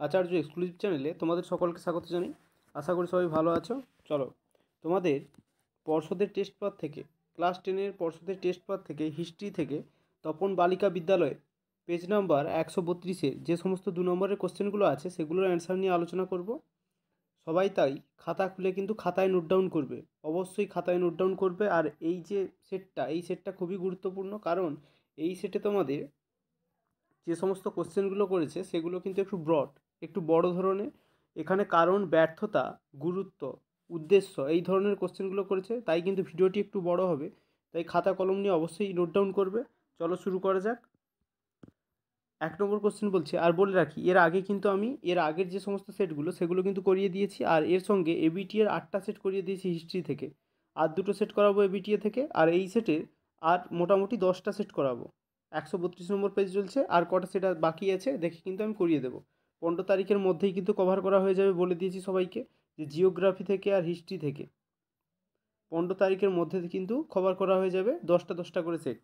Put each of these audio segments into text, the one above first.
আচার্য exclusive চ্যানেলে তোমাদের সকলকে স্বাগত জানাই। আশা করি সবাই ভালো আছো। চলো, তোমাদের পর্ষদের টেস্ট পেপার থেকে, ক্লাস 10-এর পর্ষদের টেস্ট পেপার থেকে, হিস্ট্রি থেকে তপন বালিকা বিদ্যালয়ে পেজ নাম্বার 132-এর যে সমস্ত 2 নম্বরের কোশ্চেনগুলো আছে সেগুলোর অ্যান্সার নিয়ে আলোচনা করব। সবাই তাই খাতা খুলে কিন্তু খাতায় নোট ডাউন করবে, অবশ্যই খাতায় নোট ডাউন করবে। আর এই যে সেটটা খুবই গুরুত্বপূর্ণ, কারণ এই সেটে তোমাদের যে সমস্ত কোশ্চেনগুলো করেছে সেগুলো কিন্তু একটু ব্রড, একটু বড় ধরনের। এখানে কারণ, ব্যর্থতা, গুরুত্ব, উদ্দেশ্য এই ধরনের কোশ্চেনগুলো করেছে, তাই কিন্তু ভিডিওটি একটু বড় হবে। তাই খাতা কলম নিয়ে অবশ্যই নোট ডাউন করবে। চলো শুরু করা যাক। 1 নম্বর কোশ্চেন বলছে, আর বলে রাখি এর আগের যে সমস্ত সেটগুলো সেগুলো কিন্তু করিয়ে দিয়েছি, আর এর সঙ্গে এবিটি এর 8টা সেট করিয়ে দিয়েছি হিস্ট্রি থেকে, আর 2টো সেট করাবো এবিটিএ থেকে, আর এই সেটে আর মোটামুটি 10টা সেট করাবো। 132 নম্বর পেজ চলছে, আর কটা সেট বাকি আছে দেখে কিন্তু আমি করিয়ে দেবো। 15 তারিখের মধ্যেই কিন্তু কভার করা হয়ে যাবে, বলে দিয়েছি সবাইকে যে জিওগ্রাফি থেকে আর হিস্ট্রি থেকে 15 তারিখের মধ্যে কিন্তু কভার করা হয়ে যাবে, 10টা করে সেট।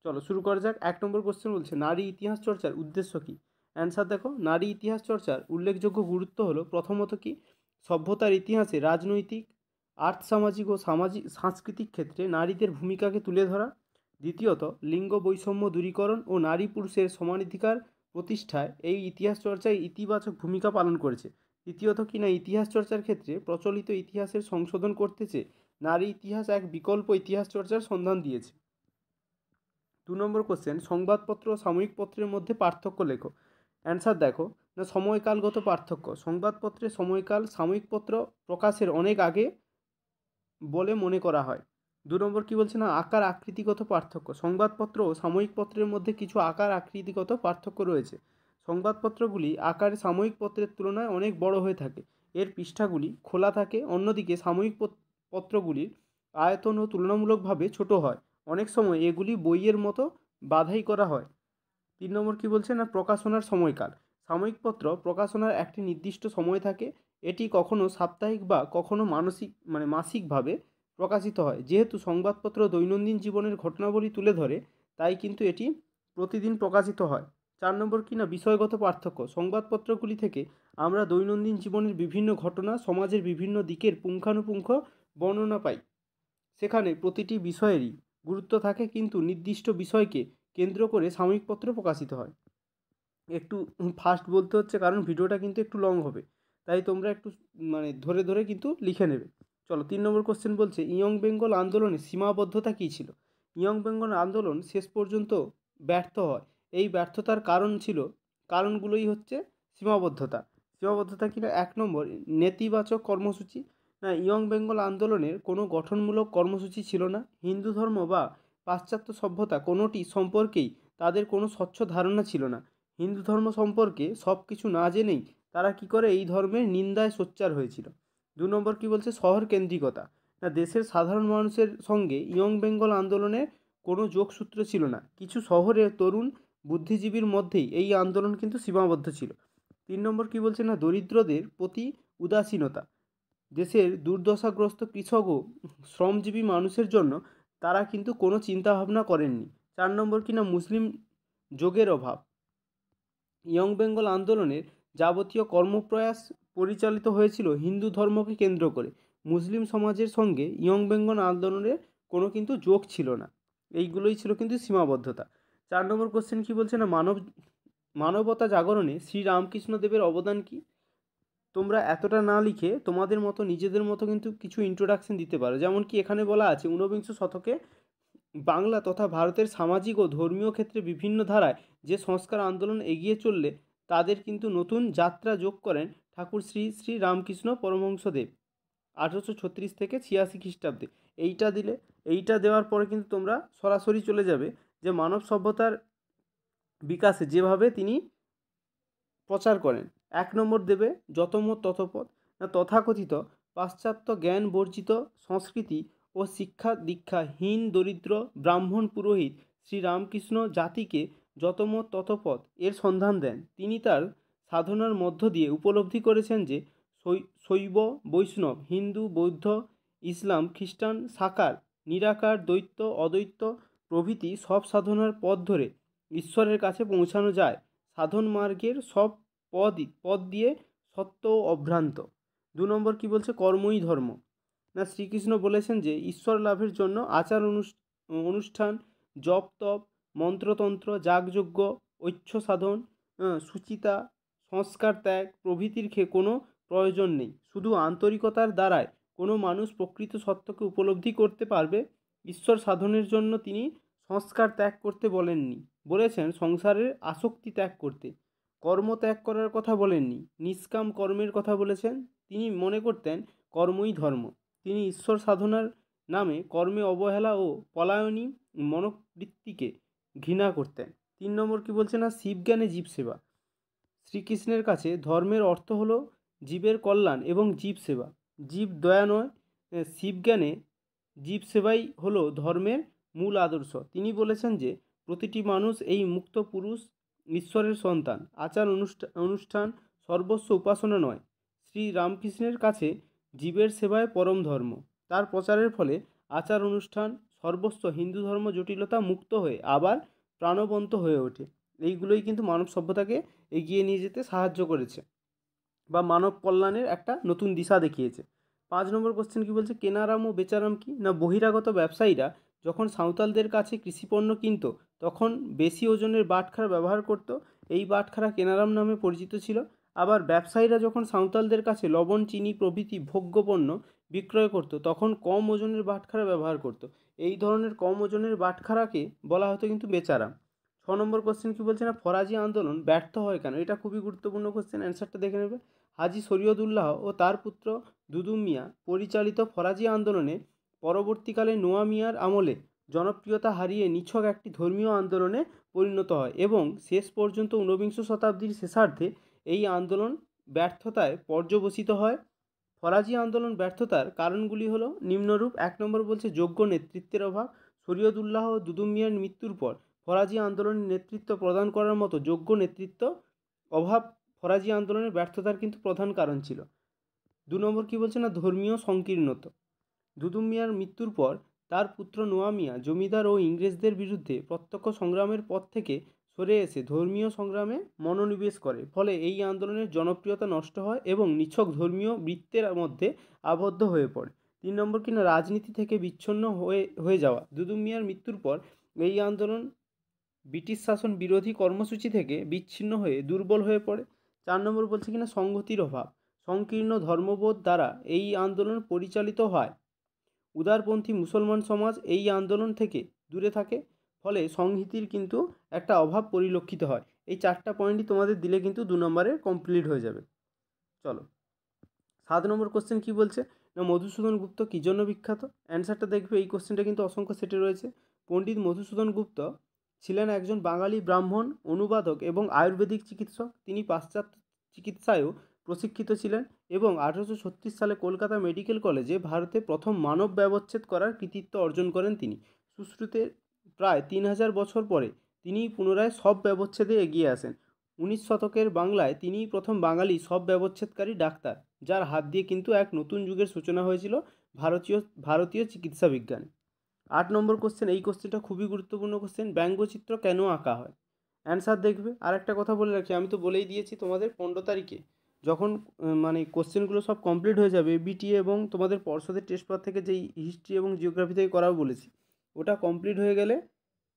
চলো শুরু করা যাক। 1 নম্বর কোশ্চেন বলছে, নারী ইতিহাস চর্চার উদ্দেশ্য কী? অ্যান্সার দেখো, নারী ইতিহাস চর্চার উল্লেখযোগ্য গুরুত্ব হলো প্রথমত কি, সভ্যতার ইতিহাসে রাজনৈতিক, সামাজিক ও সাংস্কৃতিক ক্ষেত্রে নারীদের ভূমিকাকে তুলে ধরা। দ্বিতীয়ত, লিঙ্গ বৈষম্য দূরীকরণ ও নারী পুরুষের সমানাধিকার প্রতিষ্ঠায় এই ইতিহাস চর্চায় ইতিবাচক ভূমিকা পালন করেছে। তৃতীয়ত কিনা, ইতিহাস চর্চার ক্ষেত্রে প্রচলিত ইতিহাসের সংশোধন করতে চেয়ে নারী ইতিহাস এক বিকল্প ইতিহাস চর্চার সন্ধান দিয়েছে। 2 নম্বর কোশ্চেন, সংবাদপত্র ও সাময়িক পত্রের মধ্যে পার্থক্য লেখো। অ্যান্সার দেখো, না সময়কালগত পার্থক্য। সংবাদপত্রের সময়কাল সাময়িক পত্র প্রকাশের অনেক আগে বলে মনে করা হয়। 2 নম্বর কী বলছে, না আকার আকৃতিগত পার্থক্য। সংবাদপত্র ও সাময়িক পত্রের মধ্যে কিছু আকার আকৃতিগত পার্থক্য রয়েছে। সংবাদপত্রগুলি আকারে সাময়িক পত্রের তুলনায় অনেক বড় হয়ে থাকে, এর পৃষ্ঠাগুলি খোলা থাকে। অন্যদিকে সাময়িক পত্রগুলির আয়তন ও তুলনামূলকভাবে ছোট হয়, অনেক সময় এগুলি বইয়ের মতো বাঁধাই করা হয়। 3 নম্বর কী বলছে, না প্রকাশনার সময়কাল। সাময়িক পত্র প্রকাশনার একটি নির্দিষ্ট সময় থাকে, এটি কখনো সাপ্তাহিক বা কখনো মাসিকভাবে প্রকাশিত হয়। যেহেতু সংবাদপত্র দৈনন্দিন জীবনের ঘটনাবলী তুলে ধরে, তাই কিন্তু এটি প্রতিদিন প্রকাশিত হয়। 4 নম্বর কি, না বিষয়গত পার্থক্য। সংবাদপত্রগুলি থেকে আমরা দৈনন্দিন জীবনের বিভিন্ন ঘটনা, সমাজের বিভিন্ন দিকের পুঙ্খানুপুঙ্খ বর্ণনা পাই। সেখানে প্রতিটি বিষয়েরই গুরুত্ব থাকে, কিন্তু নির্দিষ্ট বিষয়কে কেন্দ্র করে সাময়িক পত্র প্রকাশিত হয়। একটু ফাস্ট বলতে হচ্ছে, কারণ ভিডিওটা কিন্তু একটু লং হবে, তাই তোমরা একটু ধরে ধরে কিন্তু লিখে নেবে। চলো 3 নম্বর কোশ্চেন বলছে, ইয়ং বেঙ্গল আন্দোলনের সীমাবদ্ধতা কী ছিল? ইয়ং বেঙ্গল আন্দোলন শেষ পর্যন্ত ব্যর্থ হয়। এই ব্যর্থতার কারণগুলোই হচ্ছে সীমাবদ্ধতা। সীমাবদ্ধতা কিনা, 1 নম্বর নেতিবাচক কর্মসূচি। না, ইয়ং বেঙ্গল আন্দোলনের কোনো গঠনমূলক কর্মসূচি ছিল না। হিন্দু ধর্ম বা পাশ্চাত্য সভ্যতা কোনোটি সম্পর্কেই তাদের কোনো স্বচ্ছ ধারণা ছিল না। হিন্দু ধর্ম সম্পর্কে সব কিছু না জেনেই তারা কী করে এই ধর্মের নিন্দায় সোচ্চার হয়েছিল। 2 নম্বর কী বলছে, শহর কেন্দ্রিকতা। না, দেশের সাধারণ মানুষের সঙ্গে ইয়ং বেঙ্গল আন্দোলনের কোনো যোগসূত্র ছিল না। কিছু শহরের তরুণ বুদ্ধিজীবীর মধ্যেই এই আন্দোলন কিন্তু সীমাবদ্ধ ছিল। 3 নম্বর কী বলছে, না দরিদ্রদের প্রতি উদাসীনতা। দেশের দুর্দশাগ্রস্ত কৃষক ও শ্রমজীবী মানুষের জন্য তারা কিন্তু কোনো চিন্তাভাবনা করেননি। 4 নম্বর কিনা, মুসলিম যোগের অভাব। ইয়ং বেঙ্গল আন্দোলনের যাবতীয় কর্মপ্রয়াস পরিচালিত হয়েছিল হিন্দু ধর্মকে কেন্দ্র করে। মুসলিম সমাজের সঙ্গে ইয়ং বেঙ্গল আন্দোলনের কোনো কিন্তু যোগ ছিল না। এইগুলোই ছিল কিন্তু সীমাবদ্ধতা। 4 নম্বর কোশ্চেন কী বলছে, না মানবতা জাগরণে শ্রীরামকৃষ্ণদেবের অবদান কী? তোমরা এতটা না লিখে তোমাদের মতো নিজেদের মতো কিন্তু কিছু ইন্ট্রোডাকশন দিতে পারো। যেমন কি এখানে বলা আছে, ঊনবিংশ শতকে বাংলা তথা ভারতের সামাজিক ও ধর্মীয় ক্ষেত্রে বিভিন্ন ধারায় যে সংস্কার আন্দোলন এগিয়ে চললে তাদের কিন্তু নতুন যাত্রা যোগ করেন ঠাকুর শ্রী শ্রী রামকৃষ্ণ পরমহংসদেব 1836 থেকে 86 খ্রিস্টাব্দে। এইটা দেওয়ার পরে কিন্তু তোমরা সরাসরি চলে যাবে যে মানব সভ্যতার বিকাশে যেভাবে তিনি প্রচার করেন। 1 নম্বর দেবে যতমত ততপথ। না, তথাকথিত পাশ্চাত্য জ্ঞান বর্জিত সংস্কৃতি ও শিক্ষা দীক্ষাহীন দরিদ্র ব্রাহ্মণ পুরোহিত শ্রীরামকৃষ্ণ জাতিকে যতমত ততপথ এর সন্ধান দেন। তিনি তার সাধনার মধ্য দিয়ে উপলব্ধি করেছেন যে শৈব, বৈষ্ণব, হিন্দু, বৌদ্ধ, ইসলাম, খ্রিস্টান, সাকার, নিরাকার, দ্বৈত, অদ্বৈত প্রভৃতি সব সাধনার পথ ধরে ঈশ্বরের কাছে পৌঁছানো যায়। সাধন মার্গের সব পদ দিয়ে সত্য ও অভ্রান্ত। 2 নম্বর কি বলছে, কর্মই ধর্ম। না শ্রীকৃষ্ণ বলেছেন যে ঈশ্বর লাভের জন্য আচার অনুষ্ঠান, জপ তপ, মন্ত্রতন্ত্র, যাগযজ্ঞ, ঐচ্ছ সাধন, সুচিতা, সংস্কার ত্যাগ প্রভৃতির কোনো প্রয়োজন নেই। শুধু আন্তরিকতার দ্বারাই কোনো মানুষ প্রকৃত সত্যকে উপলব্ধি করতে পারবে। ঈশ্বর সাধনের জন্য তিনি সংস্কার ত্যাগ করতে বলেননি, বলেছেন সংসারের আসক্তি ত্যাগ করতে। কর্ম ত্যাগ করার কথা বলেননি, নিষ্কাম কর্মের কথা বলেছেন। তিনি মনে করতেন কর্মই ধর্ম। তিনি ঈশ্বর সাধনার নামে কর্মে অবহেলা ও পলায়নী মনোবৃত্তিকে ঘৃণা করতেন। 3 নম্বর কি বলছে না, শিবজ্ঞানে জীব সেবা। শ্রীকৃষ্ণের কাছে ধর্মের অর্থ হলো জীবের কল্যাণ এবং জীব সেবা। জীব দয়া নয়, শিবজ্ঞানে জীব সেবাই হলো ধর্মের মূল আদর্শ। তিনি বলেছেন যে প্রতিটি মানুষ এই মুক্ত পুরুষ ঈশ্বরের সন্তান। আচার অনুষ্ঠান সর্বস্ব উপাসনা নয়। শ্রী রামকৃষ্ণের কাছে জীবের সেবায় পরম ধর্ম। তার প্রচারের ফলে আচার অনুষ্ঠান সর্বস্ব হিন্দু ধর্ম জটিলতা মুক্ত হয়ে আবার প্রাণবন্ত হয়ে ওঠে। এইগুলোই কিন্তু মানব সভ্যতাকে এগিয়ে নিয়ে যেতে সাহায্য করেছে বা মানব কল্যাণের একটা নতুন দিশা দেখিয়েছে। 5 নম্বর কোশ্চেন কি বলছে, কেনারাম ও বেচারাম কি না বহিরাগত ব্যবসায়ীরা যখন সাঁওতালদের কাছে কৃষিপণ্য কিনত তখন বেশি ওজনের বাটখারা ব্যবহার করত। এই বাটখারা কেনারাম নামে পরিচিত ছিল। আবার ব্যবসায়ীরা যখন সাঁওতালদের কাছে লবণ, চিনি প্রভৃতি ভোগ্যপণ্য বিক্রয় করত তখন কম ওজনের বাটখারা ব্যবহার করত। এই ধরনের কম ওজনের বাটখারাকে বলা হতো কিন্তু বেচারাম। 6 নম্বর কোশ্চেন কি বলছে না, ফরাজি আন্দোলন ব্যর্থ হয় কেন? এটা খুবই গুরুত্বপূর্ণ কোশ্চেন, অ্যান্সারটা দেখে নেবে। হাজী শরীয়তুল্লাহ ও তার পুত্র দুদু মিয়া পরিচালিত ফরাজি আন্দোলনে পরবর্তীকালে নোয়া মিয়ার আমলে জনপ্রিয়তা হারিয়ে নিছক একটি ধর্মীয় আন্দোলনে পরিণত হয় এবং শেষ পর্যন্ত ঊনবিংশ শতাব্দীর শেষার্ধে এই আন্দোলন ব্যর্থতায় পর্যবসিত হয়। ফরাজি আন্দোলন ব্যর্থতার কারণগুলি হলো নিম্নরূপ। 1 নম্বর বলছে যোগ্য নেতৃত্বের অভাব। শরীয়তুল্লাহ ও দুদু মিয়ার মৃত্যুর পর ফরাজি আন্দোলনের নেতৃত্ব প্রদান করার মতো যোগ্য নেতৃত্ব অভাব ফরাজি আন্দোলনের ব্যর্থতার কিন্তু প্রধান কারণ ছিল। 2 নম্বর কি বলছে না, ধর্মীয় সংকীর্ণতা। দুদু মিয়ার মৃত্যুর পর তার পুত্র নোয়া মিয়া জমিদার ও ইংরেজদের বিরুদ্ধে প্রত্যক্ষ সংগ্রামের পথ থেকে সরে এসে ধর্মীয় সংগ্রামে মনোনিবেশ করে। ফলে এই আন্দোলনের জনপ্রিয়তা নষ্ট হয় এবং নিছক ধর্মীয় বৃত্তের মধ্যে আবদ্ধ হয়ে পড়ে। 3 নম্বর কিনা রাজনীতি থেকে বিচ্ছিন্ন হয়ে যাওয়া। দুদু মিয়ার মৃত্যুর পর এই আন্দোলন ব্রিটিশ শাসন বিরোধী কর্মসূচি থেকে বিচ্ছিন্ন হয়ে দুর্বল হয়ে পড়ে। 4 নম্বর বলছে কিনা সংহতির অভাব। সংকীর্ণ ধর্মবোধ দ্বারা এই আন্দোলন পরিচালিত হয়। উদারপন্থী মুসলমান সমাজ এই আন্দোলন থেকে দূরে থাকে, ফলে সংহতির কিন্তু একটা অভাব পরিলক্ষিত হয়। এই 4টা পয়েন্টই তোমাদের দিলে কিন্তু 2 নম্বরে কমপ্লিট হয়ে যাবে। চলো 7 নম্বর কোশ্চেন কি বলছে না, মধুসূদন গুপ্ত কী জন্য বিখ্যাত? অ্যান্সারটা দেখবে, এই কোশ্চেনটা কিন্তু অসংখ্য সেটে রয়েছে। পণ্ডিত মধুসূদন গুপ্ত ছিলেন একজন বাঙালি ব্রাহ্মণ, অনুবাদক এবং আয়ুর্বেদিক চিকিৎসক। তিনি পাশ্চাত্য চিকিৎসায়ও প্রশিক্ষিত ছিলেন এবং 1836 সালে কলকাতা মেডিকেল কলেজে ভারতে প্রথম মানব ব্যবচ্ছেদ করার কৃতিত্ব অর্জন করেন তিনি। সুশ্রুতের প্রায় 3000 বছর পরে তিনি পুনরায় সব ব্যবচ্ছেদে এগিয়ে আসেন। 19 শতকের বাংলায় তিনিই প্রথম বাঙালি সব ব্যবচ্ছেদকারী ডাক্তার, যার হাত দিয়ে কিন্তু এক নতুন যুগের সূচনা হয়েছিল ভারতীয় চিকিৎসা বিজ্ঞানে। 8 নম্বর কোশ্চেন, এই কোশ্চেনটা খুবই গুরুত্বপূর্ণ কোশ্চেন, ব্যঙ্গচিত্র কেন আঁকা হয়? অ্যান্সার দেখবে। আর একটা কথা বলে রাখি, আমি তো বলেই দিয়েছি তোমাদের 15 তারিখে যখন মানে কোশ্চেনগুলো সব কমপ্লিট হয়ে যাবে, বিটিএ এবং তোমাদের পর্ষদের টেস্ট পেপার থেকে যেই হিস্ট্রি এবং জিওগ্রাফি থেকে করাও বলেছি, ওটা কমপ্লিট হয়ে গেলে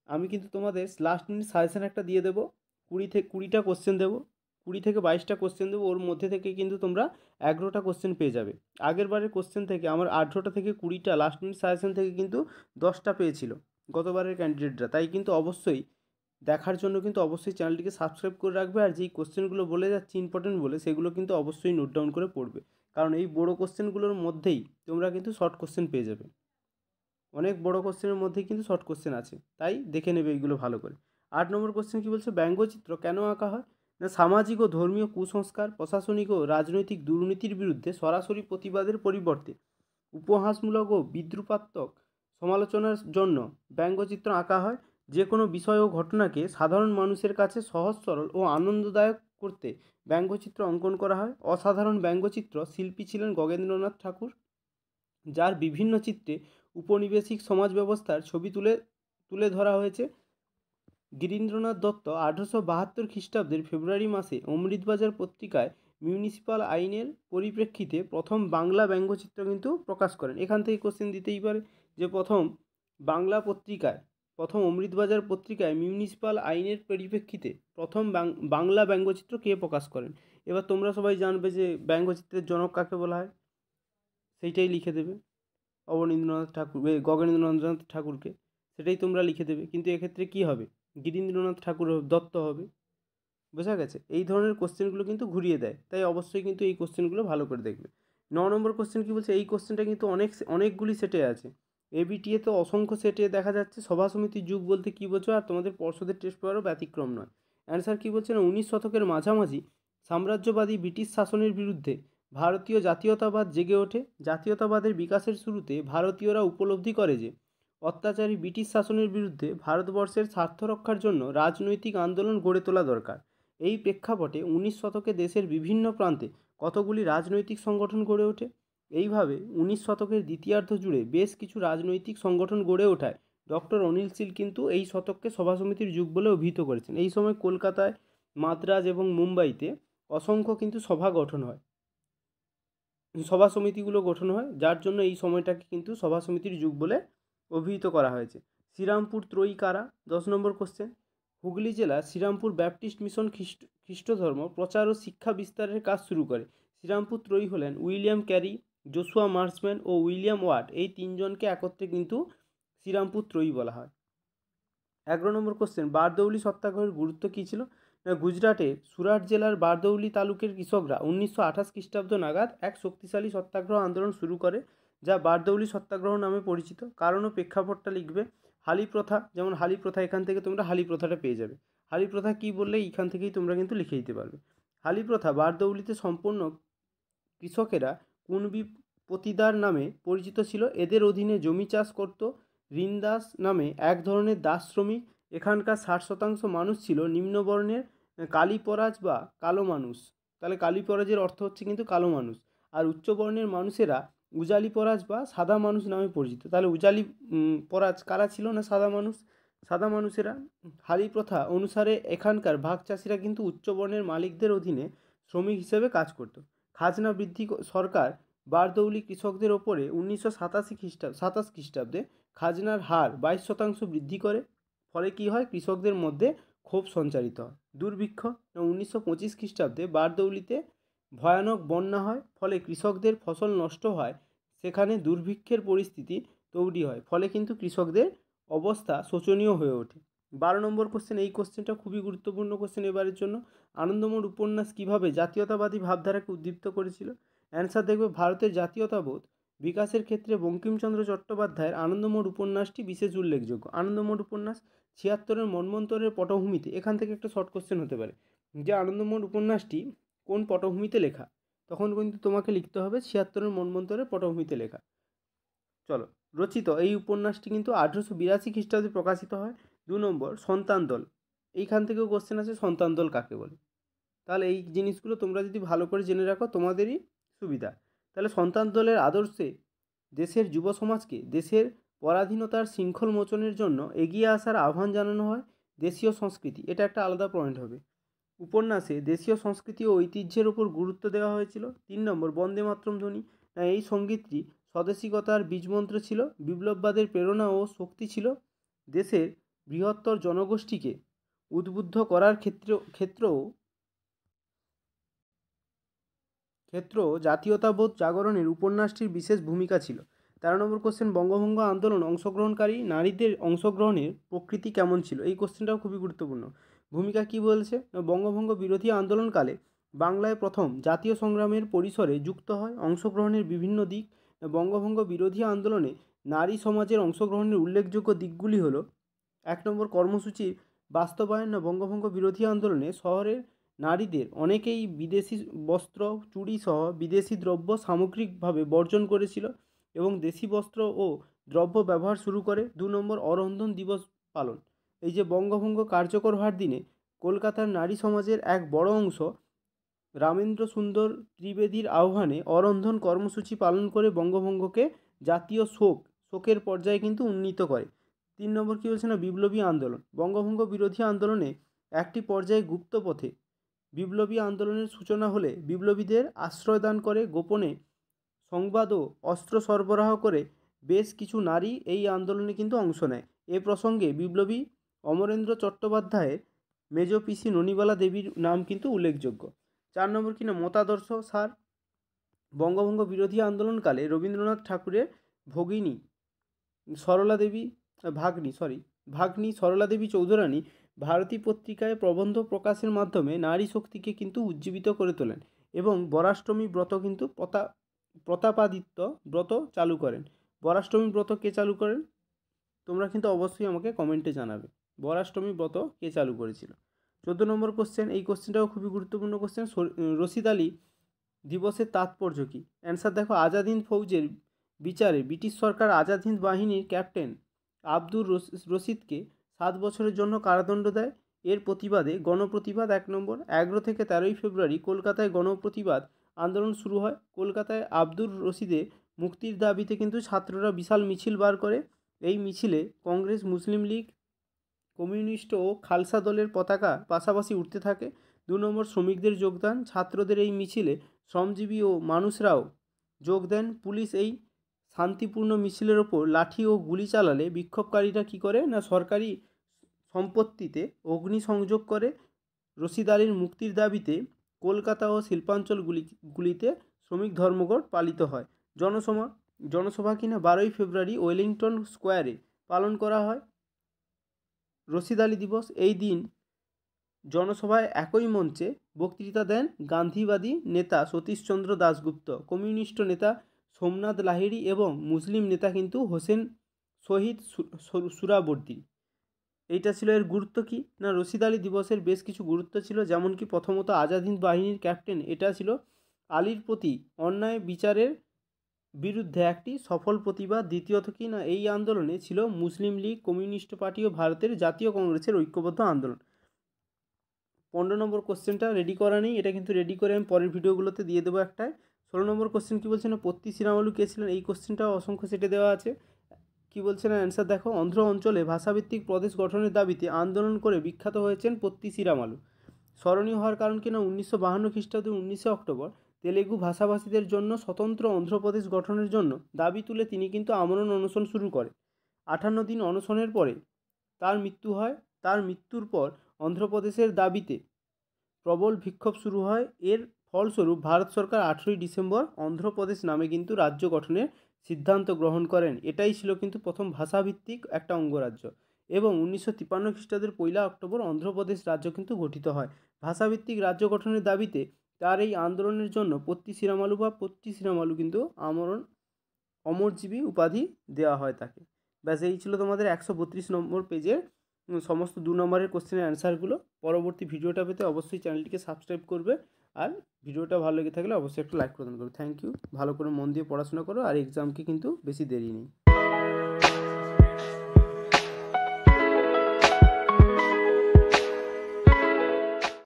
আমি কিন্তু তোমাদের লাস্ট মিনিট সাজেশন একটা দিয়ে দেবো। 20টা কোশ্চেন দেবো, 20 থেকে 22টা কোশ্চেন দেবো, ওর মধ্যে থেকে কিন্তু তোমরা 11টা কোশ্চেন পেয়ে যাবে। আগের বারের কোশ্চেন থেকে আমার 18টা থেকে 20টা লাস্ট মিনিট সাজেশন থেকে কিন্তু 10টা পেয়েছিল গতবারের ক্যান্ডিডেটরা। তাই কিন্তু অবশ্যই দেখার জন্য কিন্তু অবশ্যই চ্যানেলটিকে সাবস্ক্রাইব করে রাখবে। আর যেই কোশ্চেনগুলো বলে যাচ্ছি ইম্পর্টেন্ট বলে, সেগুলো কিন্তু অবশ্যই নোট ডাউন করে পড়বে, কারণ এই বড় কোশ্চেনগুলোর মধ্যেই তোমরা কিন্তু শর্ট কোশ্চেন পেয়ে যাবে। অনেক বড় কোশ্চেনের মধ্যেই কিন্তু শর্ট কোশ্চেন আছে, তাই দেখে নেবে এইগুলো ভালো করে। 8 নম্বর কোশ্চেন কী বলছে, ব্যঙ্গচিত্র কেন আঁকা হয়? না সামাজিক ও ধর্মীয় কুসংস্কার, প্রশাসনিক ও রাজনৈতিক দুর্নীতির বিরুদ্ধে সরাসরি প্রতিবাদের পরিবর্তে উপহাসমূলক ও বিদ্রূপাত্মক সমালোচনার জন্য ব্যঙ্গচিত্র আঁকা হয়। যে কোনো বিষয় ও ঘটনাকে সাধারণ মানুষের কাছে সহজ সরল ও আনন্দদায়ক করতে ব্যঙ্গচিত্র অঙ্কন করা হয়। অসাধারণ ব্যঙ্গচিত্র শিল্পী ছিলেন গগেন্দ্রনাথ ঠাকুর, যার বিভিন্ন চিত্রে উপনিবেশিক সমাজ ব্যবস্থার ছবি তুলে ধরা হয়েছে। গিরীন্দ্রনাথ দত্ত 1872 খ্রিস্টাব্দের ফেব্রুয়ারি মাসে অমৃতবাজার পত্রিকায় মিউনিসিপ্যাল আইনের পরিপ্রেক্ষিতে প্রথম বাংলা ব্যঙ্গচিত্র কিন্তু প্রকাশ করেন। এখান থেকে কোশ্চেন দিতেই পারে যে প্রথম বাংলা পত্রিকায়, প্রথম অমৃতবাজার পত্রিকায় মিউনিসিপ্যাল আইনের পরিপ্রেক্ষিতে প্রথম বাংলা ব্যঙ্গচিত্র কে প্রকাশ করেন। এবার তোমরা সবাই জানবে যে ব্যঙ্গচিত্রের জনক কাকে বলা হয়, সেইটাই লিখে দেবে। অবনীন্দ্রনাথ ঠাকুর, গগনেন্দ্রনাথ ঠাকুরকে, সেটাই তোমরা লিখে দেবে। কিন্তু এক্ষেত্রে কী হবে, গিরীন্দ্রনাথ ঠাকুর দত্ত হবে। বোঝা গেছে? এই ধরনের কোশ্চেনগুলো কিন্তু ঘুরিয়ে দেয়, তাই অবশ্যই কিন্তু এই কোশ্চেনগুলো ভালো করে দেখবে। 9 নম্বর কোশ্চেন কী বলছে, এই কোশ্চেনটা কিন্তু অনেকগুলি সেটে আছে। এবিটিএ তো অসংখ্য সেটে দেখা যাচ্ছে। সভা সমিতির যুগ বলতে কী বোঝো, আর তোমাদের পর্ষদের টেস্ট পেপারও ব্যতিক্রম নয়। অ্যান্সার কী বলছে না, 19 শতকের মাঝামাঝি সাম্রাজ্যবাদী ব্রিটিশ শাসনের বিরুদ্ধে ভারতীয় জাতীয়তাবাদ জেগে ওঠে। জাতীয়তাবাদের বিকাশের শুরুতে ভারতীয়রা উপলব্ধি করে যে অত্যাচারী ব্রিটিশ শাসনের বিরুদ্ধে ভারতবর্ষের স্বার্থ রক্ষার জন্য রাজনৈতিক আন্দোলন গড়ে তোলা দরকার। এই প্রেক্ষাপটে 19 শতকে দেশের বিভিন্ন প্রান্তে কতগুলি রাজনৈতিক সংগঠন গড়ে ওঠে। এইভাবে 19 শতকের দ্বিতীয়ার্ধ জুড়ে বেশ কিছু রাজনৈতিক সংগঠন গড়ে ওঠায় ডক্টর অনিল শীল কিন্তু এই শতককে সভা সমিতির যুগ বলে অভিহিত করেছেন। এই সময় কলকাতায়, মাদ্রাজ এবং মুম্বাইতে অসংখ্য কিন্তু সভা গঠন হয়, সভা সমিতিগুলো গঠন হয়, যার জন্য এই সময়টাকে কিন্তু সভা সমিতির যুগ বলে অভিহিত করা হয়েছে। শ্রীরামপুর ত্রয়ী কারা? 10 নম্বর কোশ্চেন। হুগলি জেলা শ্রীরামপুর ব্যাপটিস্ট মিশন খ্রিস্ট ধর্ম প্রচার ও শিক্ষা বিস্তারের কাজ শুরু করে। শ্রীরামপুর ত্রয়ী হলেন উইলিয়াম ক্যারি, জোশুয়া মার্সম্যান ও উইলিয়াম ওয়াট। এই তিনজনকে একত্রে কিন্তু শ্রীরামপুর ত্রয়ী বলা হয়। 11 নম্বর কোশ্চেন, বারদৌলি সত্যাগ্রহের গুরুত্ব কী ছিল? গুজরাটের সুরাট জেলার বারদৌলি তালুকের কৃষকরা 1928 খ্রিস্টাব্দ নাগাদ এক শক্তিশালী সত্যাগ্রহ আন্দোলন শুরু করে, যা বারদৌলি সত্যাগ্রহ নামে পরিচিত। কারণ ও প্রেক্ষাপটটা লিখবে। হালি প্রথা, যেমন হালি প্রথা, এখান থেকে তোমরা হালি প্রথাটা পেয়ে যাবে। হালি প্রথা কী বললে এখান থেকেই তোমরা কিন্তু লিখে দিতে পারবে। হালি প্রথা বারদৌলিতে সম্পন্ন কৃষকেরা কুণবি পতিদার নামে পরিচিত ছিল। এদের অধীনে জমি চাষ করত ঋণদাস নামে এক ধরনের দাস শ্রমিক। এখানকার 60% মানুষ ছিল নিম্নবর্ণের কালীপরাজ বা কালো মানুষ। তাহলে কালীপরাজের অর্থ হচ্ছে কিন্তু কালো মানুষ। আর উচ্চবর্ণের মানুষেরা উজালি পরাজ বা সাদা মানুষ নামে পরিচিত। তাহলে উজালি পরাজ কারা ছিল না, সাদা মানুষ, সাদা মানুষেরা। হালি প্রথা অনুসারে এখানকার ভাগ চাষিরা কিন্তু উচ্চবর্ণের মালিকদের অধীনে শ্রমিক হিসেবে কাজ করত। খাজনা বৃদ্ধি সরকার বারদৌলি কৃষকদের ওপরে 1927 খ্রিস্টাব্দে খাজনার হার 22% বৃদ্ধি করে। ফলে কী হয়, কৃষকদের মধ্যে ক্ষোভ সঞ্চারিত হয়। দুর্ভিক্ষ, 1925 খ্রিস্টাব্দে বারদৌলিতে ভয়ানক বন্যা হয়। ফলে কৃষকদের ফসল নষ্ট হয়, সেখানে দুর্ভিক্ষের পরিস্থিতি তৈরি হয়। ফলে কিন্তু কৃষকদের অবস্থা শোচনীয় হয়ে ওঠে। 12 নম্বর কোশ্চেন, এই কোশ্চেনটা খুবই গুরুত্বপূর্ণ কোশ্চেন এবারের জন্য। আনন্দমঠ উপন্যাস কীভাবে জাতীয়তাবাদী ভাবধারাকে উদ্দীপ্ত করেছিল? অ্যান্সার দেখবে, ভারতের জাতীয়তাবোধ বিকাশের ক্ষেত্রে বঙ্কিমচন্দ্র চট্টোপাধ্যায়ের আনন্দমঠ উপন্যাসটি বিশেষ উল্লেখযোগ্য। আনন্দমঠ উপন্যাস 76-এর মন্বন্তরের পটভূমিতে, এখান থেকে একটা শর্ট কোশ্চেন হতে পারে যে আনন্দমঠ উপন্যাসটি কোন পটভূমিতে লেখা, তখন কিন্তু তোমাকে লিখতে হবে 76-এর মন্বন্তরের পটভূমিতে লেখা। চলো, রচিত এই উপন্যাসটি কিন্তু 1882 খ্রিস্টাব্দে প্রকাশিত হয়। 2 নম্বর, সন্তান দল। এইখান থেকেও কোশ্চেন আছে, সন্তান দল কাকে বলে। তাহলে এই জিনিসগুলো তোমরা যদি ভালো করে জেনে রাখো তোমাদেরই সুবিধা। তাহলে সন্তান দলের আদর্শে দেশের যুব সমাজকে দেশের পরাধীনতার শৃঙ্খল মোচনের জন্য এগিয়ে আসার আহ্বান জানানো হয়। দেশীয় সংস্কৃতি, এটা একটা আলাদা পয়েন্ট হবে। উপন্যাসে দেশীয় সংস্কৃতি ও ঐতিহ্যের ওপর গুরুত্ব দেওয়া হয়েছিল। 3 নম্বর, বন্দে মাতরম ধ্বনি। এই সঙ্গীতটি স্বদেশিকতার বীজমন্ত্র ছিল, বিপ্লববাদের প্রেরণা ও শক্তি ছিল। দেশের বৃহত্তর জনগোষ্ঠীকে উদ্বুদ্ধ করার ক্ষেত্রেও জাতীয়তাবোধ জাগরণের উপন্যাসটির বিশেষ ভূমিকা ছিল। 13 নম্বর কোশ্চেন, বঙ্গভঙ্গ আন্দোলন অংশগ্রহণকারী নারীদের অংশগ্রহণের প্রকৃতি কেমন ছিল? এই কোশ্চেনটাও খুবই গুরুত্বপূর্ণ। ভূমিকা কি বলছে, বঙ্গভঙ্গ বিরোধী আন্দোলনকালে বাংলায় প্রথম জাতীয় সংগ্রামের পরিসরে যুক্ত হয়। অংশগ্রহণের বিভিন্ন দিক, বঙ্গভঙ্গ বিরোধী আন্দোলনে নারী সমাজের অংশগ্রহণের উল্লেখযোগ্য দিকগুলি হলো: 1 নম্বর, কর্মসূচির বাস্তবায়ন। বঙ্গভঙ্গ বিরোধী আন্দোলনে শহরের নারীদের অনেকেই বিদেশি বস্ত্র, চুড়ি সহ বিদেশি দ্রব্য সামগ্রিকভাবে বর্জন করেছিল এবং দেশি বস্ত্র ও দ্রব্য ব্যবহার শুরু করে। 2 নম্বর, অরন্ধন দিবস পালন। এই যে বঙ্গভঙ্গ কার্যকর হওয়ার দিনে কলকাতার নারী সমাজের এক বড় অংশ রামেন্দ্র সুন্দর ত্রিবেদীর আহ্বানে অরন্ধন কর্মসূচি পালন করে বঙ্গভঙ্গকে জাতীয় শোকের পর্যায়ে কিন্তু উন্নীত করে। 3 নম্বর কী বলছে না বিপ্লবী আন্দোলন। বঙ্গভঙ্গ বিরোধী আন্দোলনে একটি পর্যায়ে গুপ্ত পথে বিপ্লবী আন্দোলনের সূচনা হলে বিপ্লবীদের আশ্রয় দান করে গোপনে সংবাদ ও অস্ত্র সরবরাহ করে বেশ কিছু নারী এই আন্দোলনে কিন্তু অংশ নেয়। এ প্রসঙ্গে বিপ্লবী অমরেন্দ্র চট্টোপাধ্যায়ের মেজ পিসি ননিবালা দেবীর নাম কিন্তু উল্লেখযোগ্য। 4 নম্বর কিনা মতাদর্শ সার। বঙ্গভঙ্গ বিরোধী আন্দোলনকালে রবীন্দ্রনাথ ঠাকুরের ভগিনী ভাগ্নী সরলা দেবী চৌধুরানী ভারতী পত্রিকায় প্রবন্ধ প্রকাশের মাধ্যমে নারী শক্তিকে কিন্তু উজ্জীবিত করে তোলেন এবং বরাষ্টমী ব্রত কিন্তু প্রতাপাদিত্য ব্রত চালু করেন। বরাষ্টমী ব্রত কে চালু করেন তোমরা কিন্তু অবশ্যই আমাকে কমেন্টে জানাবে বরাষ্টমী ব্রত কে চালু করেছিল। 14 নম্বর কোশ্চেন, এই কোশ্চেনটাও খুবই গুরুত্বপূর্ণ কোশ্চেন। রশিদ আলী দিবসের তাৎপর্য কী? অ্যান্সার দেখো, আজাদ হিন্দ ফৌজের বিচারে ব্রিটিশ সরকার আজাদ হিন্দ বাহিনীর ক্যাপ্টেন আব্দুর রশিদকে 7 বছরের জন্য কারাদণ্ড দেয়। এর প্রতিবাদে গণপ্রতিবাদ 1 নম্বর 11 থেকে 13 ফেব্রুয়ারি কলকাতায় গণপ্রতিবাদ আন্দোলন শুরু হয়। কলকাতায় আব্দুর রশিদের মুক্তির দাবিতে কিন্তু ছাত্ররা বিশাল মিছিল বার করে। এই মিছিলে কংগ্রেস, মুসলিম লীগ, কমিউনিস্ট ও খালসা দলের পতাকা পাশাপাশি উঠতে থাকে। 2 নম্বর শ্রমিকদের যোগদান। ছাত্রদের এই মিছিলে শ্রমজীবী ও মানুষরাও যোগ দেন। পুলিশ এই শান্তিপূর্ণ মিছিলের ওপর লাঠি ও গুলি চালালে বিক্ষোভকারীরা কী করে না সরকারি সম্পত্তিতে অগ্নিসংযোগ করে। রশিদ আলীর মুক্তির দাবিতে কলকাতা ও শিল্পাঞ্চলগুলিতে শ্রমিক ধর্মঘট পালিত হয়। জনসভা কিনা 12 ফেব্রুয়ারি ওয়েলিংটন স্কোয়ারে পালন করা হয় রশিদ আলী দিবস। এই দিন জনসভায় একই মঞ্চে বক্তৃতা দেন গান্ধীবাদী নেতা সতীশচন্দ্র দাশগুপ্ত, কমিউনিস্ট নেতা সোমনাথ লাহিড়ী এবং মুসলিম নেতা কিন্তু হোসেন শহীদ সুরাবর্দী। এইটা ছিল এর গুরুত্ব কী না রশিদ আলী দিবসের বেশ কিছু গুরুত্ব ছিল, যেমন কি প্রথমত আজাদ হিন্দ বাহিনীর ক্যাপ্টেন, এটা ছিল আলীর প্রতি অন্যায় বিচারের বিরুদ্ধে একটি সফল প্রতিবাদ। দ্বিতীয়ত কি না এই আন্দোলনে ছিল মুসলিম লীগ, কমিউনিস্ট পার্টি ও ভারতের জাতীয় কংগ্রেসের ঐক্যবদ্ধ আন্দোলন। 15 নম্বর কোশ্চেনটা রেডি করা নেই, এটা কিন্তু রেডি করে আমি পরের ভিডিওগুলোতে দিয়ে দেবো একটায়। 16 নম্বর কোশ্চেন কী বলছে না পত্তি শ্রীরামলু কে ছিলেন? এই কোশ্চেনটাও অসংখ্য সেটে দেওয়া আছে। কী বলছে না অ্যান্সার দেখো, অন্ধ্র অঞ্চলে ভাষাভিত্তিক প্রদেশ গঠনের দাবিতে আন্দোলন করে বিখ্যাত হয়েছেন পত্তি শ্রীরামলু। স্মরণীয় হওয়ার কারণ কিনা 1952 খ্রিস্টাব্দে 19 অক্টোবর তেলেগু ভাষাভাষীদের জন্য স্বতন্ত্র অন্ধ্রপ্রদেশ গঠনের জন্য দাবি তুলে তিনি কিন্তু আমরণ অনশন শুরু করেন। 58 দিন অনশনের পরে তার মৃত্যু হয়। তার মৃত্যুর পর অন্ধ্রপ্রদেশের দাবিতে প্রবল বিক্ষোভ শুরু হয়। এর ফলস্বরূপ ভারত সরকার 18 ডিসেম্বর অন্ধ্রপ্রদেশ নামে কিন্তু রাজ্য গঠনের সিদ্ধান্ত গ্রহণ করেন। এটাই ছিল কিন্তু প্রথম ভাষাভিত্তিক একটা অঙ্গরাজ্য এবং 1953 খ্রিস্টাব্দের 1 অক্টোবর অন্ধ্রপ্রদেশ রাজ্য কিন্তু গঠিত হয়। ভাষাভিত্তিক রাজ্য গঠনের দাবিতে তার এই আন্দোলনের জন্য পত্তি শ্রীরামলু কিন্তু অমরজীবী উপাধি দেওয়া হয় তাকে। ব্যাস এই ছিল তোমাদের 132 নম্বর পেজের সমস্ত 2 নম্বরের কোশ্চেনের অ্যান্সারগুলো। পরবর্তী ভিডিওটা পেতে অবশ্যই চ্যানেলটিকে সাবস্ক্রাইব করবে আর ভিডিওটা ভালো লেগে থাকলে অবশ্যই একটা লাইক প্রদান করবে। Thank you. ভালো করে মন দিয়ে পড়াশোনা করো আর এক্সামকে কিন্তু বেশি দেরি নেই।